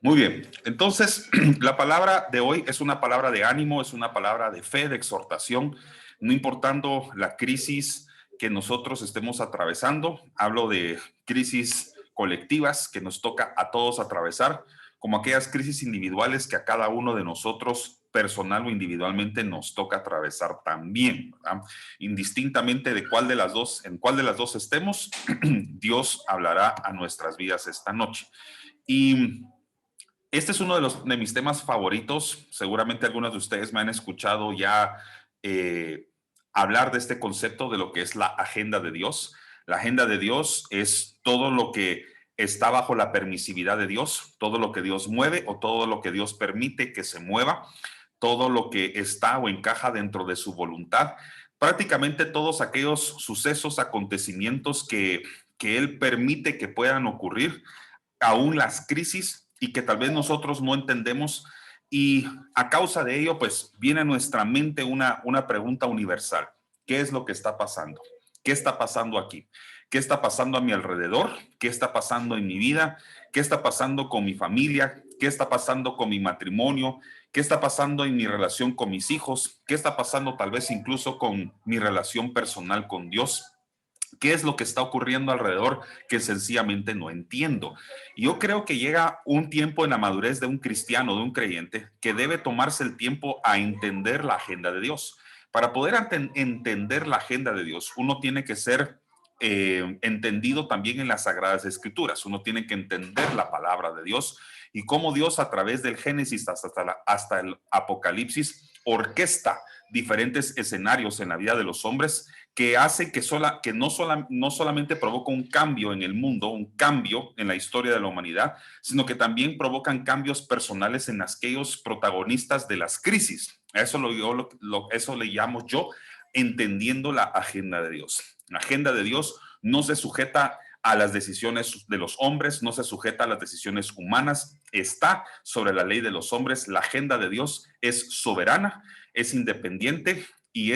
Muy bien, entonces la palabra de hoy es una palabra de ánimo, es una palabra de fe, de exhortación, no importando la crisis que nosotros estemos atravesando. Hablo de crisis colectivas que nos toca a todos atravesar, como aquellas crisis individuales que a cada uno de nosotros personal o individualmente nos toca atravesar también, ¿verdad? Indistintamente de cuál de las dos, en cuál de las dos estemos, Dios hablará a nuestras vidas esta noche. Y este es uno de mis temas favoritos. Seguramente algunos de ustedes me han escuchado ya eh, hablar de este concepto de lo que es la agenda de Dios. La agenda de Dios es todo lo que está bajo la permisividad de Dios, todo lo que Dios mueve o todo lo que Dios permite que se mueva, todo lo que está o encaja dentro de su voluntad. Prácticamente todos aquellos sucesos, acontecimientos que Él permite que puedan ocurrir, aún las crisis y que tal vez nosotros no entendemos, y a causa de ello pues viene a nuestra mente una pregunta universal: ¿qué es lo que está pasando? ¿Qué está pasando aquí? ¿Qué está pasando a mi alrededor? ¿Qué está pasando en mi vida? ¿Qué está pasando con mi familia? ¿Qué está pasando con mi matrimonio? ¿Qué está pasando en mi relación con mis hijos? ¿Qué está pasando tal vez incluso con mi relación personal con Dios? ¿Qué es lo que está ocurriendo alrededor que sencillamente no entiendo? Y yo creo que llega un tiempo en la madurez de un cristiano, de un creyente, que debe tomarse el tiempo a entender la agenda de Dios. Para poder entender la agenda de Dios, uno tiene que ser entendido también en las Sagradas Escrituras. Uno tiene que entender la palabra de Dios y cómo Dios, a través del Génesis hasta el Apocalipsis, orquesta diferentes escenarios en la vida de los hombres que hace que no solamente provoca un cambio en el mundo, un cambio en la historia de la humanidad, sino que también provocan cambios personales en aquellos protagonistas de las crisis. Eso le llamo yo entendiendo la agenda de Dios. La agenda de Dios no se sujeta a las decisiones de los hombres, no se sujeta a las decisiones humanas, está sobre la ley de los hombres. La agenda de Dios es soberana, es independiente y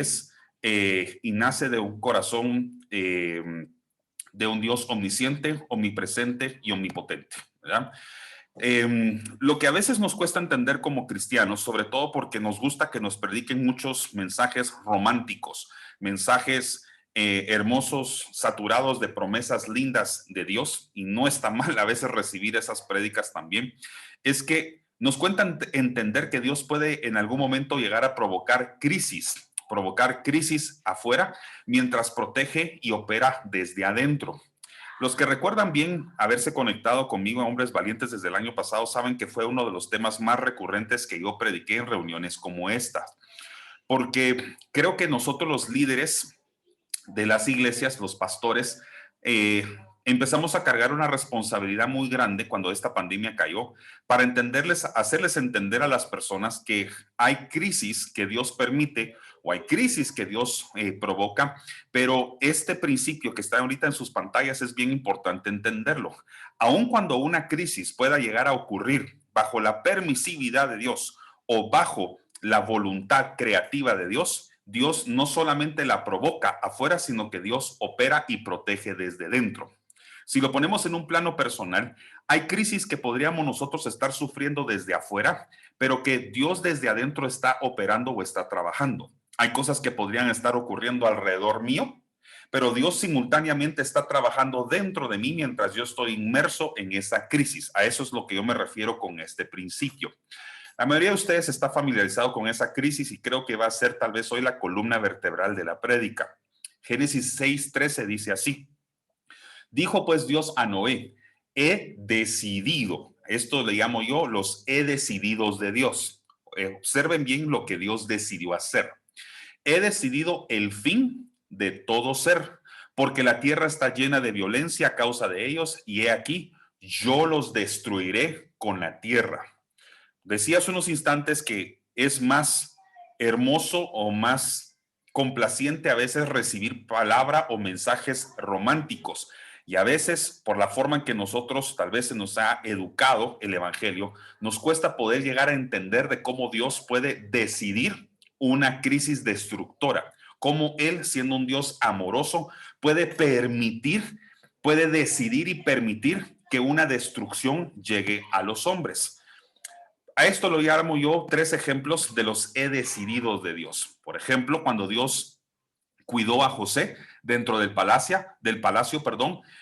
nace de un corazón de un Dios omnisciente, omnipresente y omnipotente, ¿verdad? Lo que a veces nos cuesta entender como cristianos, sobre todo porque nos gusta que nos prediquen muchos mensajes románticos, mensajes hermosos, saturados de promesas lindas de Dios, y no está mal a veces recibir esas prédicas también, es que nos cuentan entender que Dios puede en algún momento llegar a provocar crisis afuera mientras protege y opera desde adentro. Los que recuerdan bien haberse conectado conmigo a Hombres Valientes desde el año pasado saben que fue uno de los temas más recurrentes que yo prediqué en reuniones como esta, porque creo que nosotros los líderes de las iglesias, los pastores, empezamos a cargar una responsabilidad muy grande cuando esta pandemia cayó, para hacerles entender a las personas que hay crisis que Dios permite o hay crisis que Dios provoca, pero este principio que está ahorita en sus pantallas es bien importante entenderlo. Aun cuando una crisis pueda llegar a ocurrir bajo la permisividad de Dios o bajo la voluntad creativa de Dios, Dios no solamente la provoca afuera, sino que Dios opera y protege desde dentro. Si lo ponemos en un plano personal, hay crisis que podríamos nosotros estar sufriendo desde afuera, pero que Dios desde adentro está operando o está trabajando. Hay cosas que podrían estar ocurriendo alrededor mío, pero Dios simultáneamente está trabajando dentro de mí mientras yo estoy inmerso en esa crisis. A eso es lo que yo me refiero con este principio. La mayoría de ustedes está familiarizado con esa crisis y creo que va a ser tal vez hoy la columna vertebral de la prédica. Génesis 6:13 dice así: dijo pues Dios a Noé, he decidido, esto le llamo yo los he decididos de Dios. Observen bien lo que Dios decidió hacer. He decidido el fin de todo ser, porque la tierra está llena de violencia a causa de ellos, y he aquí, yo los destruiré con la tierra. Decía hace unos instantes que es más hermoso o más complaciente a veces recibir palabra o mensajes románticos, y a veces por la forma en que nosotros tal vez se nos ha educado el evangelio, nos cuesta poder llegar a entender de cómo Dios puede decidir una crisis destructora, cómo Él, siendo un Dios amoroso, puede decidir y permitir que una destrucción llegue a los hombres. A esto lo llamo yo 3 ejemplos de los he decidido de Dios. Por ejemplo, cuando Dios cuidó a José dentro del palacio,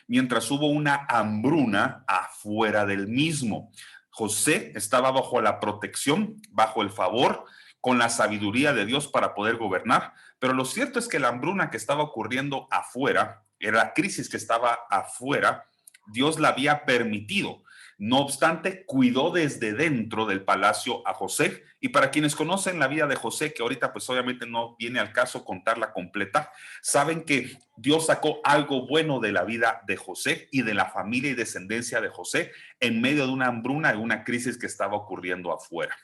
mientras hubo una hambruna afuera del mismo. José estaba bajo la protección, bajo el favor, con la sabiduría de Dios para poder gobernar, pero lo cierto es que la hambruna que estaba ocurriendo afuera, era la crisis que estaba afuera, Dios la había permitido. No obstante, cuidó desde dentro del palacio a José. Y para quienes conocen la vida de José, que ahorita pues obviamente no viene al caso contarla completa, saben que Dios sacó algo bueno de la vida de José y de la familia y descendencia de José en medio de una hambruna y una crisis que estaba ocurriendo afuera.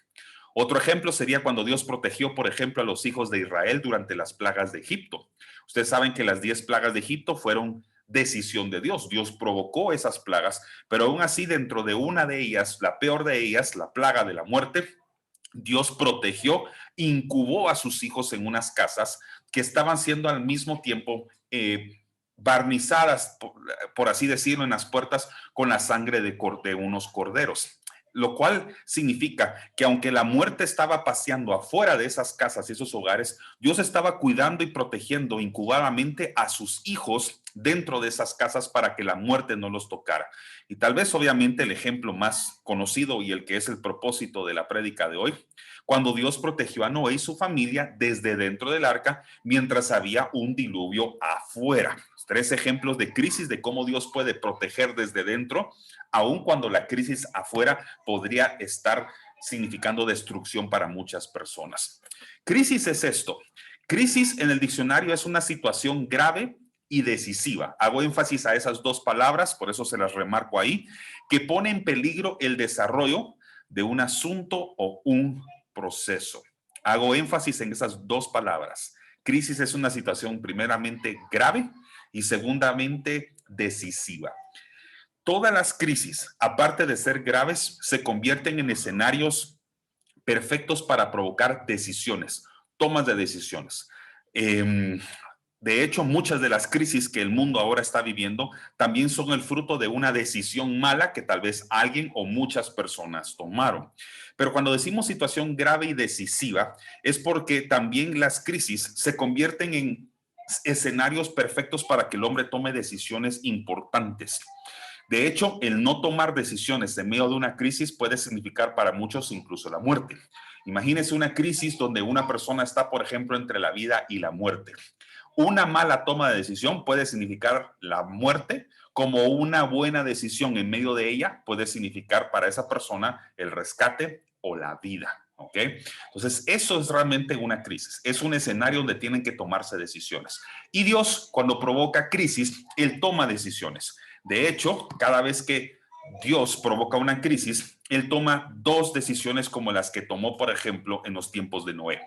Otro ejemplo sería cuando Dios protegió, por ejemplo, a los hijos de Israel durante las plagas de Egipto. Ustedes saben que las 10 plagas de Egipto fueron decisión de Dios. Dios provocó esas plagas, pero aún así dentro de una de ellas, la peor de ellas, la plaga de la muerte, Dios protegió, incubó a sus hijos en unas casas que estaban siendo al mismo tiempo barnizadas, por así decirlo, en las puertas con la sangre de unos corderos. Lo cual significa que aunque la muerte estaba paseando afuera de esas casas y esos hogares, Dios estaba cuidando y protegiendo incubadamente a sus hijos dentro de esas casas para que la muerte no los tocara. Y tal vez obviamente el ejemplo más conocido y el que es el propósito de la prédica de hoy, cuando Dios protegió a Noé y su familia desde dentro del arca mientras había un diluvio afuera. 3 ejemplos de crisis de cómo Dios puede proteger desde dentro, aun cuando la crisis afuera podría estar significando destrucción para muchas personas. Crisis es esto. Crisis en el diccionario es una situación grave y decisiva. Hago énfasis a esas 2 palabras, por eso se las remarco ahí, que pone en peligro el desarrollo de un asunto o un proceso. Hago énfasis en esas 2 palabras. Crisis es una situación primeramente grave y segundamente decisiva. Todas las crisis, aparte de ser graves, se convierten en escenarios perfectos para provocar decisiones, tomas de decisiones. De hecho, muchas de las crisis que el mundo ahora está viviendo también son el fruto de una decisión mala que tal vez alguien o muchas personas tomaron. Pero cuando decimos situación grave y decisiva, es porque también las crisis se convierten en escenarios perfectos para que el hombre tome decisiones importantes. De hecho, el no tomar decisiones en medio de una crisis puede significar para muchos incluso la muerte. Imagínense una crisis donde una persona está, por ejemplo, entre la vida y la muerte. Una mala toma de decisión puede significar la muerte, como una buena decisión en medio de ella puede significar para esa persona el rescate o la vida. ¿Ok? Entonces, eso es realmente una crisis. Es un escenario donde tienen que tomarse decisiones. Y Dios, cuando provoca crisis, Él toma decisiones. De hecho, cada vez que Dios provoca una crisis, Él toma 2 decisiones como las que tomó, por ejemplo, en los tiempos de Noé.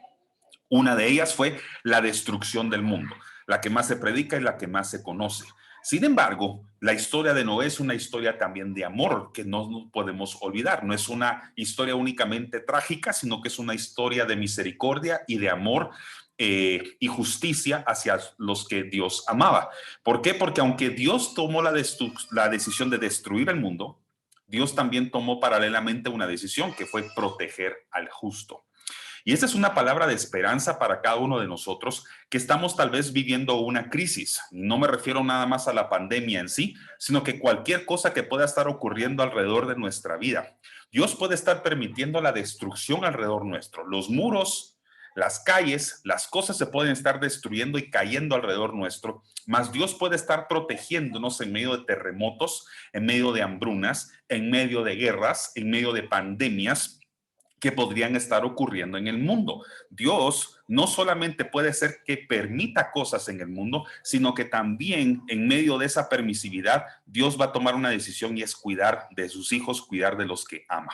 Una de ellas fue la destrucción del mundo, la que más se predica y la que más se conoce. Sin embargo, la historia de Noé es una historia también de amor que no podemos olvidar. No es una historia únicamente trágica, sino que es una historia de misericordia y de amor y justicia hacia los que Dios amaba. ¿Por qué? Porque aunque Dios tomó la decisión de destruir el mundo, Dios también tomó paralelamente una decisión que fue proteger al justo. Y esa es una palabra de esperanza para cada uno de nosotros que estamos tal vez viviendo una crisis. No me refiero nada más a la pandemia en sí, sino que cualquier cosa que pueda estar ocurriendo alrededor de nuestra vida. Dios puede estar permitiendo la destrucción alrededor nuestro. Los muros, las calles, las cosas se pueden estar destruyendo y cayendo alrededor nuestro, mas Dios puede estar protegiéndonos en medio de terremotos, en medio de hambrunas, en medio de guerras, en medio de pandemias que podrían estar ocurriendo en el mundo. Dios no solamente puede ser que permita cosas en el mundo, sino que también en medio de esa permisividad, Dios va a tomar una decisión y es cuidar de sus hijos, cuidar de los que ama.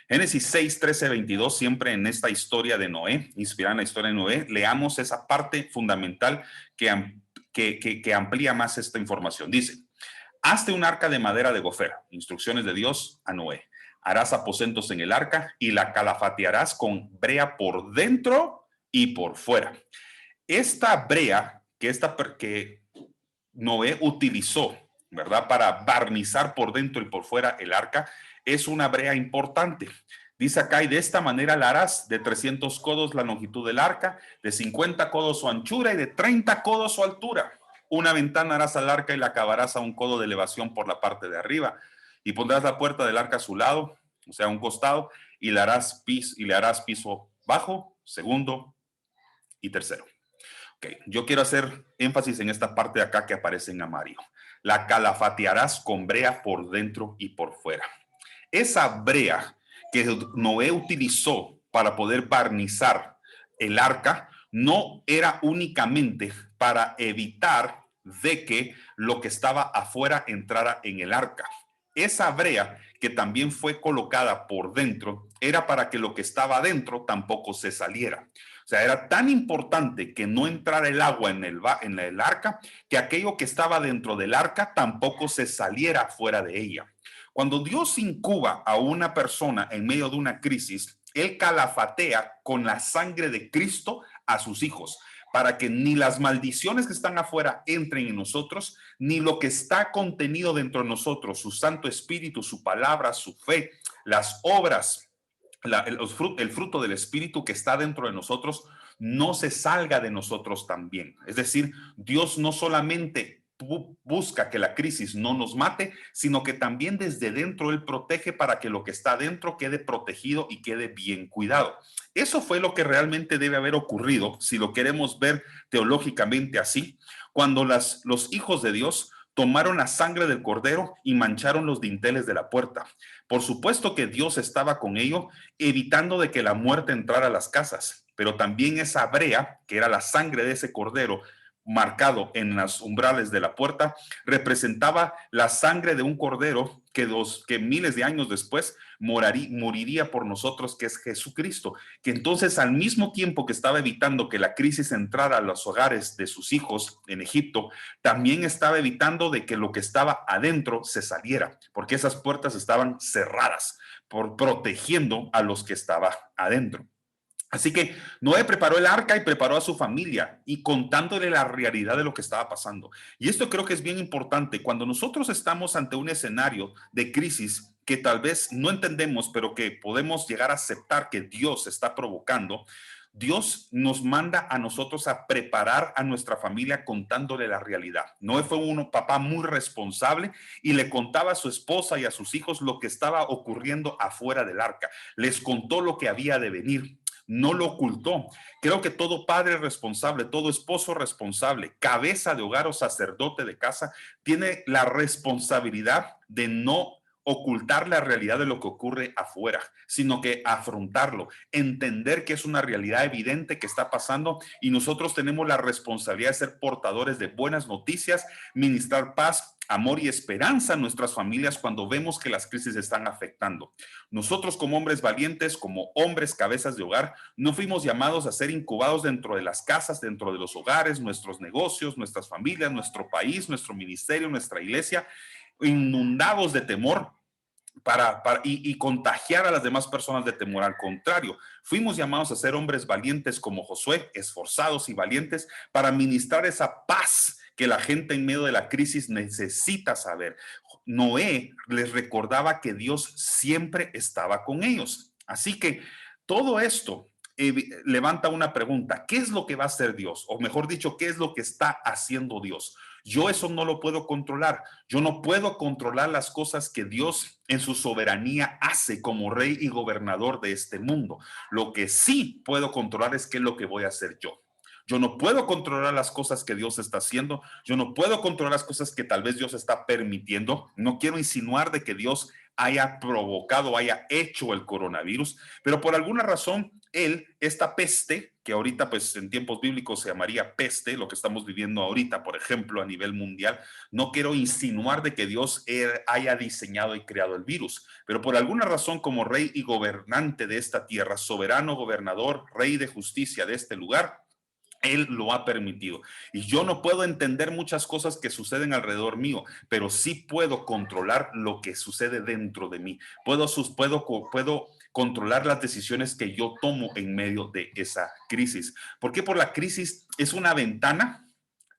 Génesis 6, 13, 22, siempre en esta historia de Noé, inspirada en la historia de Noé, leamos esa parte fundamental que amplía más esta información. Dice, hazte un arca de madera de gofer, instrucciones de Dios a Noé. Harás aposentos en el arca y la calafatearás con brea por dentro y por fuera. Esta brea que Noé utilizó ¿verdad? Para barnizar por dentro y por fuera el arca, es una brea importante. Dice acá, y de esta manera la harás: de 300 codos la longitud del arca, de 50 codos su anchura y de 30 codos su altura. Una ventana harás al arca y la acabarás a 1 codo de elevación por la parte de arriba. Y pondrás la puerta del arca a su lado, o sea, a un costado, y le harás piso bajo, segundo y tercero. Okay. Yo quiero hacer énfasis en esta parte de acá que aparece en amarillo. La calafatearás con brea por dentro y por fuera. Esa brea que Noé utilizó para poder barnizar el arca no era únicamente para evitar de que lo que estaba afuera entrara en el arca. Esa brea que también fue colocada por dentro era para que lo que estaba adentro tampoco se saliera. O sea, era tan importante que no entrara el agua en el arca, que aquello que estaba dentro del arca tampoco se saliera fuera de ella. Cuando Dios incuba a una persona en medio de una crisis, Él calafatea con la sangre de Cristo a sus hijos, para que ni las maldiciones que están afuera entren en nosotros, ni lo que está contenido dentro de nosotros, su Santo Espíritu, su palabra, su fe, las obras, el fruto del Espíritu que está dentro de nosotros, no se salga de nosotros también. Es decir, Dios no solamente busca que la crisis no nos mate, sino que también desde dentro Él protege para que lo que está dentro quede protegido y quede bien cuidado. Eso fue lo que realmente debe haber ocurrido, si lo queremos ver teológicamente así, cuando los hijos de Dios tomaron la sangre del cordero y mancharon los dinteles de la puerta. Por supuesto que Dios estaba con ello, evitando de que la muerte entrara a las casas, pero también esa brea, que era la sangre de ese cordero, marcado en las umbrales de la puerta, representaba la sangre de un cordero que miles de años después moriría por nosotros, que es Jesucristo, que entonces al mismo tiempo que estaba evitando que la crisis entrara a los hogares de sus hijos en Egipto, también estaba evitando de que lo que estaba adentro se saliera, porque esas puertas estaban cerradas, protegiendo a los que estaban adentro. Así que Noé preparó el arca y preparó a su familia y contándole la realidad de lo que estaba pasando. Y esto creo que es bien importante. Cuando nosotros estamos ante un escenario de crisis que tal vez no entendemos, pero que podemos llegar a aceptar que Dios está provocando, Dios nos manda a nosotros a preparar a nuestra familia contándole la realidad. Noé fue un papá muy responsable y le contaba a su esposa y a sus hijos lo que estaba ocurriendo afuera del arca. Les contó lo que había de venir. No lo ocultó. Creo que todo padre responsable, todo esposo responsable, cabeza de hogar o sacerdote de casa, tiene la responsabilidad de no ocultar la realidad de lo que ocurre afuera, sino que afrontarlo, entender que es una realidad evidente que está pasando y nosotros tenemos la responsabilidad de ser portadores de buenas noticias, ministrar paz, amor y esperanza a nuestras familias cuando vemos que las crisis están afectando. Nosotros como hombres valientes, como hombres cabezas de hogar, no fuimos llamados a ser incubados dentro de las casas, dentro de los hogares, nuestros negocios, nuestras familias, nuestro país, nuestro ministerio, nuestra iglesia, inundados de temor y contagiar a las demás personas de temor. Al contrario, fuimos llamados a ser hombres valientes como Josué, esforzados y valientes para ministrar esa paz que la gente en medio de la crisis necesita saber. Noé les recordaba que Dios siempre estaba con ellos. Así que todo esto levanta una pregunta: ¿qué es lo que va a hacer Dios? O mejor dicho, ¿qué es lo que está haciendo Dios? Yo eso no lo puedo controlar. Yo no puedo controlar las cosas que Dios en su soberanía hace como rey y gobernador de este mundo. Lo que sí puedo controlar es qué es lo que voy a hacer yo. Yo no puedo controlar las cosas que Dios está haciendo. Yo no puedo controlar las cosas que tal vez Dios está permitiendo. No quiero insinuar de que Dios haya provocado, haya hecho el coronavirus, pero por alguna razón esta peste, que ahorita pues en tiempos bíblicos se llamaría peste, lo que estamos viviendo ahorita, por ejemplo, a nivel mundial, no quiero insinuar de que Dios haya diseñado y creado el virus, pero por alguna razón como rey y gobernante de esta tierra, soberano, gobernador, rey de justicia de este lugar, Él lo ha permitido. Y yo no puedo entender muchas cosas que suceden alrededor mío, pero sí puedo controlar lo que sucede dentro de mí. Puedo controlar las decisiones que yo tomo en medio de esa crisis. ¿Por qué? Por la crisis es una ventana.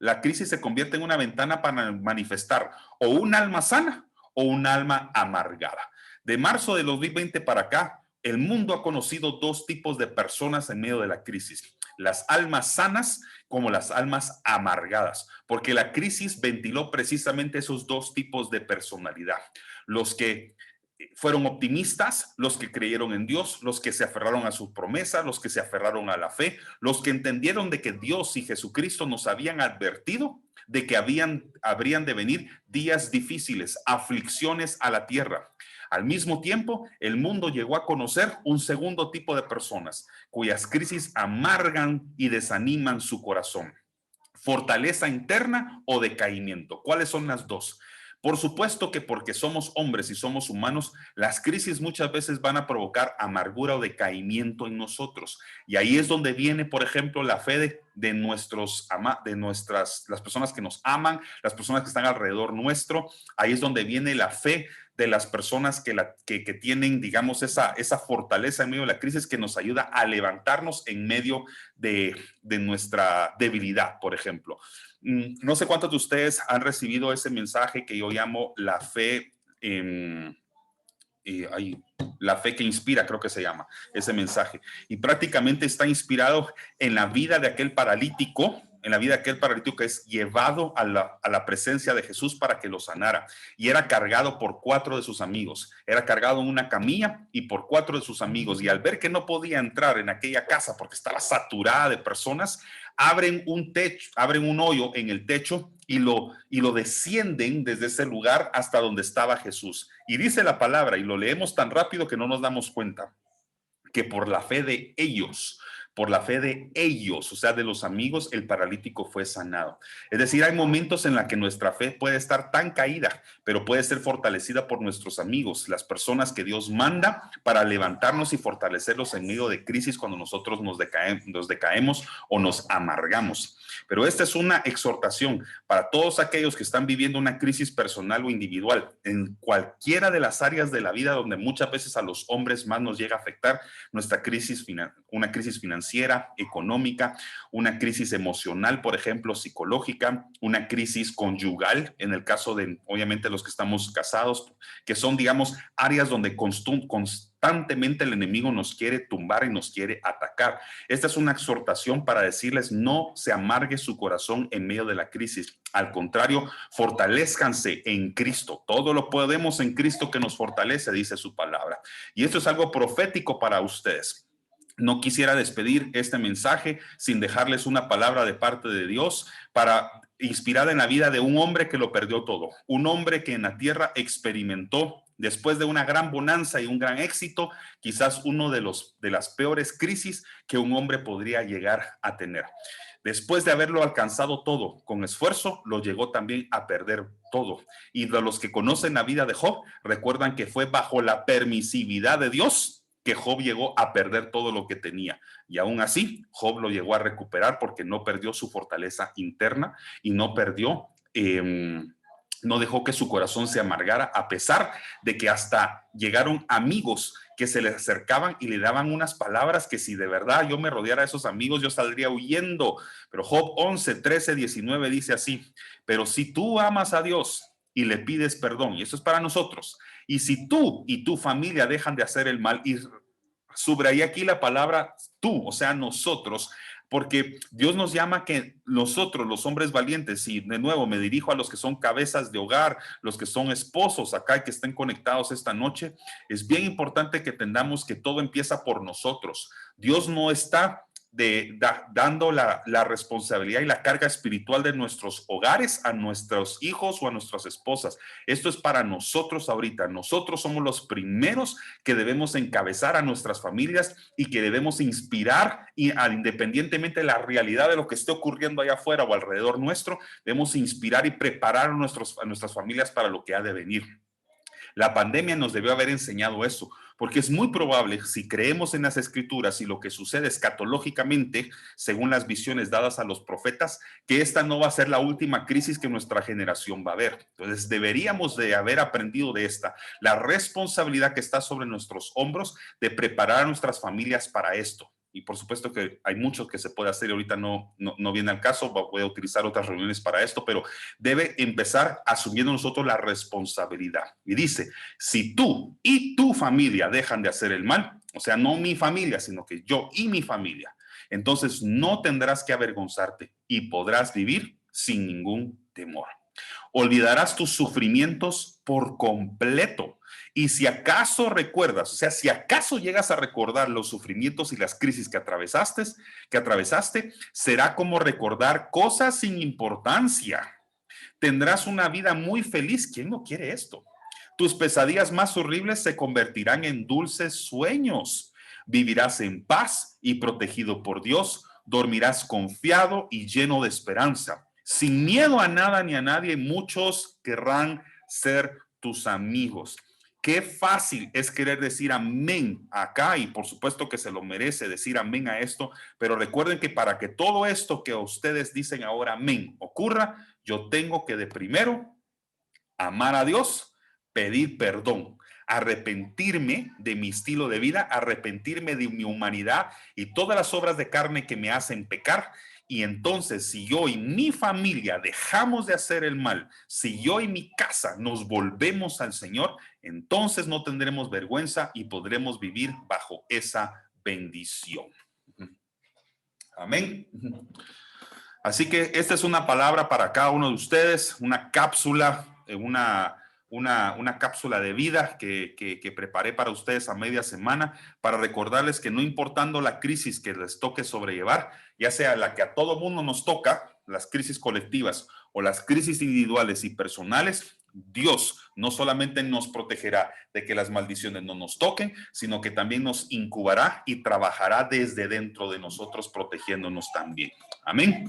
La crisis se convierte en una ventana para manifestar o un alma sana o un alma amargada. De marzo de 2020 para acá, el mundo ha conocido dos tipos de personas en medio de la crisis: las almas sanas como las almas amargadas, porque la crisis ventiló precisamente esos dos tipos de personalidad. Los que fueron optimistas, los que creyeron en Dios, los que se aferraron a sus promesas, los que se aferraron a la fe, los que entendieron de que Dios y Jesucristo nos habían advertido de que habrían de venir días difíciles, aflicciones a la tierra. Al mismo tiempo, el mundo llegó a conocer un segundo tipo de personas cuyas crisis amargan y desaniman su corazón: fortaleza interna o decaimiento. ¿Cuáles son las dos? Por supuesto que porque somos hombres y somos humanos, las crisis muchas veces van a provocar amargura o decaimiento en nosotros. Y ahí es donde viene, por ejemplo, la fe las personas que nos aman, las personas que están alrededor nuestro. Ahí es donde viene la fe de las personas que tienen, digamos, esa fortaleza en medio de la crisis, que nos ayuda a levantarnos en medio de nuestra debilidad, por ejemplo. No sé cuántos de ustedes han recibido ese mensaje que yo llamo la fe, la fe que inspira, creo que se llama ese mensaje. Y prácticamente está inspirado en la vida de aquel paralítico, que es llevado a la presencia de Jesús para que lo sanara. Y era cargado por 4 de sus amigos. Era cargado en una camilla y por 4 de sus amigos. Y al ver que no podía entrar en aquella casa porque estaba saturada de personas, abren un hoyo en el techo y lo descienden desde ese lugar hasta donde estaba Jesús. Y dice la palabra, y lo leemos tan rápido que no nos damos cuenta, que por la fe de ellos, o sea, de los amigos, el paralítico fue sanado. Es decir, hay momentos en los que nuestra fe puede estar tan caída, pero puede ser fortalecida por nuestros amigos, las personas que Dios manda para levantarnos y fortalecerlos en medio de crisis cuando nosotros nos decaemos o nos amargamos. Pero esta es una exhortación para todos aquellos que están viviendo una crisis personal o individual, en cualquiera de las áreas de la vida donde muchas veces a los hombres más nos llega a afectar nuestra crisis, una crisis financiera, económica, una crisis emocional, por ejemplo, psicológica, una crisis conyugal, en el caso de, obviamente, los que estamos casados, que son, digamos, áreas donde constantemente el enemigo nos quiere tumbar y nos quiere atacar. Esta es una exhortación para decirles: no se amargue su corazón en medio de la crisis. Al contrario, fortalezcanse en Cristo. Todo lo podemos en Cristo que nos fortalece, dice su palabra. Y esto es algo profético para ustedes. No quisiera despedir este mensaje sin dejarles una palabra de parte de Dios inspirada en la vida de un hombre que lo perdió todo. Un hombre que en la tierra experimentó, después de una gran bonanza y un gran éxito, quizás uno de las peores crisis que un hombre podría llegar a tener. Después de haberlo alcanzado todo con esfuerzo, lo llegó también a perder todo. Y de los que conocen la vida de Job, recuerdan que fue bajo la permisividad de Dios que Job llegó a perder todo lo que tenía. Y aún así, Job lo llegó a recuperar porque no perdió su fortaleza interna y no dejó que su corazón se amargara, a pesar de que hasta llegaron amigos que se le acercaban y le daban unas palabras que, si de verdad yo me rodeara de esos amigos, yo saldría huyendo. Pero Job 11, 13, 19 dice así: pero si tú amas a Dios y le pides perdón, y eso es para nosotros, y si tú y tu familia dejan de hacer el mal, y subrayé aquí la palabra tú, o sea, nosotros, porque Dios nos llama que nosotros, los hombres valientes, y de nuevo me dirijo a los que son cabezas de hogar, los que son esposos acá y que estén conectados esta noche, es bien importante que entendamos que todo empieza por nosotros. Dios no está dando la responsabilidad y la carga espiritual de nuestros hogares a nuestros hijos o a nuestras esposas. Esto es para nosotros ahorita. Nosotros somos los primeros que debemos encabezar a nuestras familias y que debemos inspirar, independientemente de la realidad de lo que esté ocurriendo allá afuera o alrededor nuestro, debemos inspirar y preparar a nuestras familias para lo que ha de venir. La pandemia nos debió haber enseñado eso, porque es muy probable, si creemos en las escrituras y lo que sucede escatológicamente, según las visiones dadas a los profetas, que esta no va a ser la última crisis que nuestra generación va a ver. Entonces deberíamos de haber aprendido de esta, la responsabilidad que está sobre nuestros hombros de preparar a nuestras familias para esto. y por supuesto que hay muchos que se puede hacer y ahorita no viene al caso, voy a utilizar otras reuniones para esto, pero debe empezar asumiendo nosotros la responsabilidad. Y dice, si tú y tu familia dejan de hacer el mal, o sea, no mi familia, sino que yo y mi familia, entonces no tendrás que avergonzarte y podrás vivir sin ningún temor. Olvidarás tus sufrimientos por completo. Y si acaso recuerdas, o sea, si acaso llegas a recordar los sufrimientos y las crisis que atravesaste, será como recordar cosas sin importancia. Tendrás una vida muy feliz. ¿Quién no quiere esto? Tus pesadillas más horribles se convertirán en dulces sueños. Vivirás en paz y protegido por Dios. Dormirás confiado y lleno de esperanza. Sin miedo a nada ni a nadie, muchos querrán ser tus amigos. Qué fácil es querer decir amén acá, y por supuesto que se lo merece decir amén a esto, pero recuerden que para que todo esto que ustedes dicen ahora amén ocurra, yo tengo que de primero amar a Dios, pedir perdón, arrepentirme de mi estilo de vida, arrepentirme de mi humanidad y todas las obras de carne que me hacen pecar. Y entonces, si yo y mi familia dejamos de hacer el mal, si yo y mi casa nos volvemos al Señor, entonces no tendremos vergüenza y podremos vivir bajo esa bendición. Amén. Así que esta es una palabra para cada uno de ustedes, una cápsula, una cápsula de vida que preparé para ustedes a media semana para recordarles que no importando la crisis que les toque sobrellevar, ya sea la que a todo mundo nos toca, las crisis colectivas o las crisis individuales y personales, Dios no solamente nos protegerá de que las maldiciones no nos toquen, sino que también nos incubará y trabajará desde dentro de nosotros protegiéndonos también. Amén.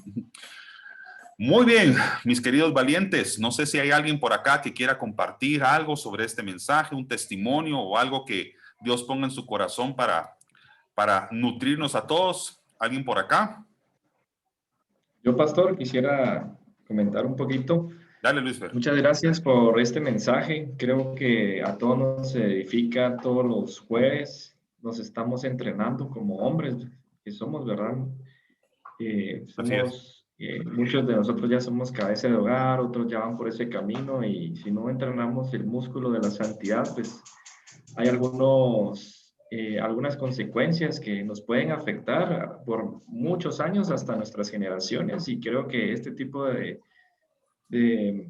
Muy bien, mis queridos valientes, no sé si hay alguien por acá que quiera compartir algo sobre este mensaje, un testimonio o algo que Dios ponga en su corazón para nutrirnos a todos. ¿Alguien por acá? Yo, pastor, quisiera comentar un poquito. Dale, Luis Fer. Muchas gracias por este mensaje. Creo que a todos nos edifica todos los jueves. Nos estamos entrenando como hombres que somos, ¿verdad? Muchos de nosotros ya somos cabeza de hogar, otros ya van por ese camino y si no entrenamos el músculo de la santidad, pues hay algunas consecuencias que nos pueden afectar por muchos años hasta nuestras generaciones y creo que este tipo de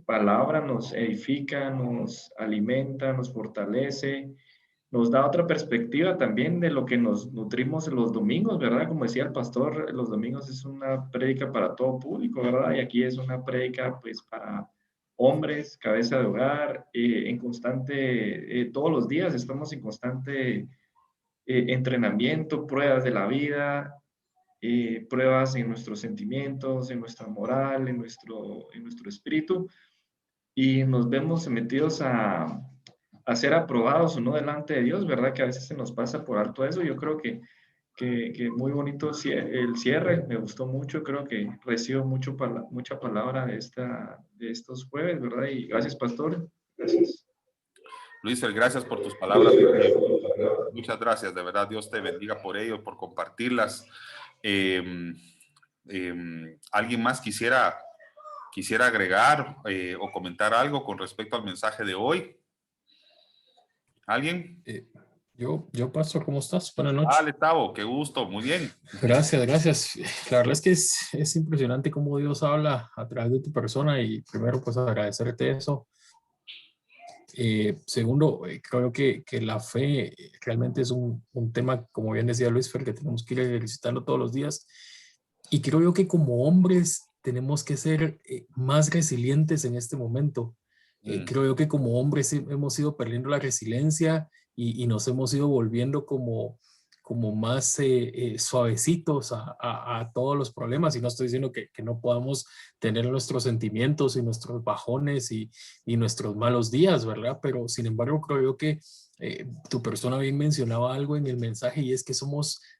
palabra nos edifica, nos alimenta, nos fortalece, nos da otra perspectiva también de lo que nos nutrimos los domingos, ¿verdad? Como decía el pastor, los domingos es una prédica para todo público, ¿verdad? Y aquí es una prédica pues para hombres, cabeza de hogar, todos los días estamos en constante entrenamiento, pruebas de la vida, pruebas en nuestros sentimientos, en nuestra moral, en nuestro espíritu, y nos vemos metidos a ser aprobados o no delante de Dios, ¿verdad? Que a veces se nos pasa por alto eso. Yo creo que muy bonito el cierre, me gustó mucho, creo que recibo mucha palabra de estos jueves, ¿verdad? Y gracias, pastor. Gracias. Luis, gracias por tus palabras. Muchas gracias, de verdad, Dios te bendiga por ello, por compartirlas. ¿Alguien más quisiera agregar o comentar algo con respecto al mensaje de hoy? ¿Alguien? Yo, pastor, ¿cómo estás? Buenas noches. Dale, Tavo, qué gusto, muy bien. Gracias. La verdad es que es impresionante cómo Dios habla a través de tu persona y primero pues agradecerte eso. Segundo, creo que la fe realmente es un tema, como bien decía Luis Fer, que tenemos que ir ejercitando todos los días. Y creo yo que como hombres tenemos que ser más resilientes en este momento. Creo yo que como hombres hemos ido perdiendo la resiliencia y nos hemos ido volviendo como más suavecitos a todos los problemas. Y no estoy diciendo que no podamos tener nuestros sentimientos y nuestros bajones y nuestros malos días, ¿verdad? Pero sin embargo creo yo que tu persona bien mencionaba algo en el mensaje y es que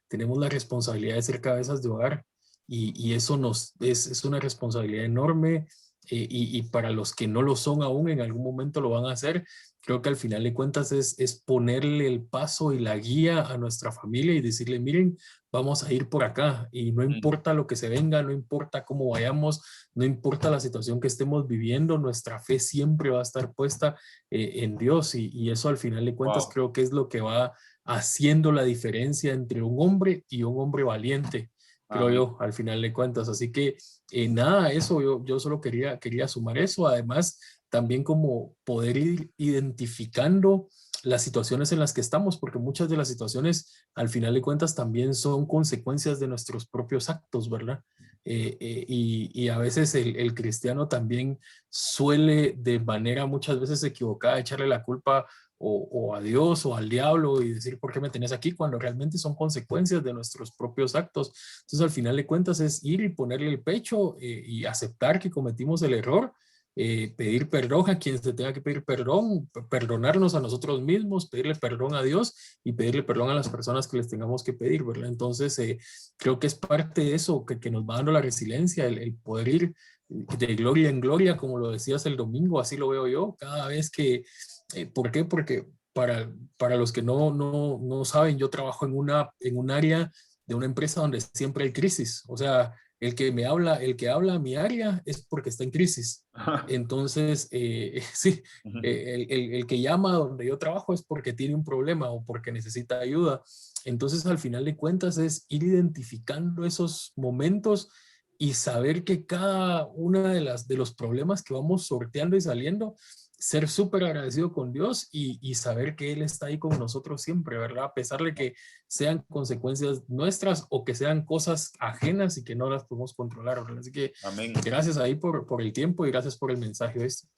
tenemos la responsabilidad de ser cabezas de hogar y eso es una responsabilidad enorme. Y para los que no lo son aún, en algún momento lo van a hacer. creo que al final de cuentas es ponerle el paso y la guía a nuestra familia y decirle, miren, vamos a ir por acá y no importa lo que se venga, no importa cómo vayamos, no importa la situación que estemos viviendo, nuestra fe siempre va a estar puesta en Dios y eso al final de cuentas Wow. creo que es lo que va haciendo la diferencia entre un hombre y un hombre valiente, creo Amén. yo, al final de cuentas. Así que nada, eso yo solo quería sumar eso. Además, también como poder ir identificando las situaciones en las que estamos, porque muchas de las situaciones, al final de cuentas, también son consecuencias de nuestros propios actos, ¿verdad? Y a veces el cristiano también suele de manera muchas veces equivocada echarle la culpa o a Dios o al diablo y decir, ¿por qué me tenés aquí? Cuando realmente son consecuencias de nuestros propios actos. Entonces, al final de cuentas, es ir y ponerle el pecho y aceptar que cometimos el error, pedir perdón a quien se tenga que pedir perdón, perdonarnos a nosotros mismos, pedirle perdón a Dios y pedirle perdón a las personas que les tengamos que pedir, ¿verdad? Entonces, creo que es parte de eso que nos va dando la resiliencia, el poder ir de gloria en gloria, como lo decías el domingo, así lo veo yo, cada vez que ¿por qué? Porque para los que no saben, yo trabajo en un área de una empresa donde siempre hay crisis. O sea, el que habla a mi área es porque está en crisis. Entonces, sí, el que llama donde yo trabajo es porque tiene un problema o porque necesita ayuda. Entonces, al final de cuentas, es ir identificando esos momentos y saber que cada una de los problemas que vamos sorteando y saliendo, ser súper agradecido con Dios y saber que Él está ahí con nosotros siempre, ¿verdad? A pesar de que sean consecuencias nuestras o que sean cosas ajenas y que no las podemos controlar, ¿verdad? Así que Amén. gracias ahí por el tiempo y gracias por el mensaje de este.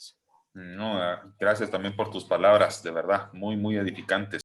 No, gracias también por tus palabras, de verdad, muy, muy edificantes.